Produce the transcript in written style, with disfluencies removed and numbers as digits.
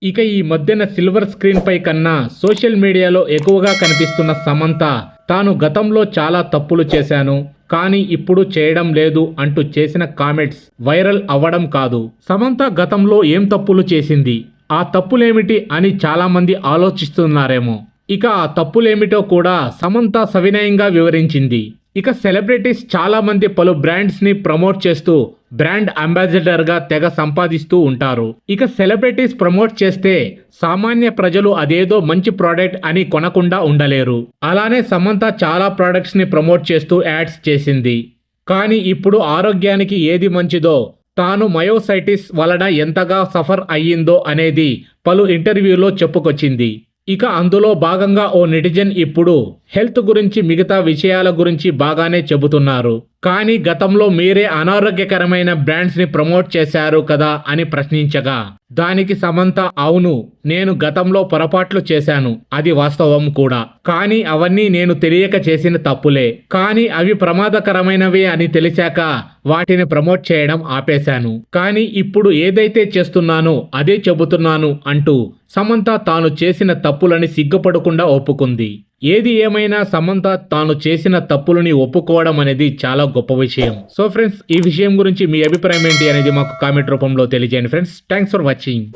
ఇక ఈ మధ్యన సిల్వర్ స్క్రీన్ పై కన్నా సోషల్ మీడియాలో ఎక్కువగా కనిపిస్తున్న సమంత తాను గతంలో చాలా తప్పులు చేశాను కానీ ఇప్పుడు చేయడం లేదు అంటూ చేసిన కామెంట్స్ వైరల్ అవ్వడం కాదు. సమంత గతంలో ఏం తప్పులు చేసింది, ఆ తప్పులేమిటి అని చాలా మంది ఆలోచిస్తున్నారేమో. ఇక ఆ తప్పులేమిటో కూడా సమంత సవినయంగా వివరించింది. ఇక సెలబ్రిటీస్ చాలా మంది పలు బ్రాండ్స్ ని ప్రమోట్ చేస్తూ బ్రాండ్ అంబాసిడర్ గా తెగ సంపాదిస్తూ ఉంటారు. ఇక సెలబ్రిటీస్ ప్రమోట్ చేస్తే సామాన్య ప్రజలు అదేదో మంచి ప్రోడక్ట్ అని కొనకుండా ఉండలేరు. అలానే సమంత చాలా ప్రోడక్ట్స్ ని ప్రమోట్ చేస్తూ యాడ్స్ చేసింది. కానీ ఇప్పుడు ఆరోగ్యానికి ఏది మంచిదో, తాను మయోసైటిస్ వలన ఎంతగా సఫర్ అయ్యిందో అనేది పలు ఇంటర్వ్యూలో చెప్పుకొచ్చింది. ఇక అందులో భాగంగా ఓ నెటిజన్ ఇప్పుడు హెల్త్ గురించి మిగతా విషయాల గురించి బాగానే చెబుతున్నారు. కానీ గతంలో మీరే అనారోగ్యకరమైన బ్రాండ్స్ ని ప్రమోట్ చేశారు కదా అని ప్రశ్నించగా దానికి సమంత అవును, నేను గతంలో పొరపాట్లు చేశాను, అది వాస్తవం కూడా. కానీ అవన్నీ నేను తెలియక చేసిన తప్పులే. కానీ అవి ప్రమాదకరమైనవి అని తెలిసాక వాటిని ప్రమోట్ చేయడం ఆపేశాను. కానీ ఇప్పుడు ఏదైతే చేస్తున్నానో అదే చెబుతున్నాను అంటూ సమంత తాను చేసిన తప్పులని సిగ్గుపడకుండా ఒప్పుకుంది. ఏది ఏమైనా సమంత తాను చేసిన తప్పులని ఒప్పుకోవడం అనేది చాలా గొప్ప విషయం. సో ఫ్రెండ్స్, ఈ విషయం గురించి మీ అభిప్రాయం ఏంటి అనేది మాకు కామెంట్ రూపంలో తెలియజేయండి ఫ్రెండ్స్. Thanks for watching.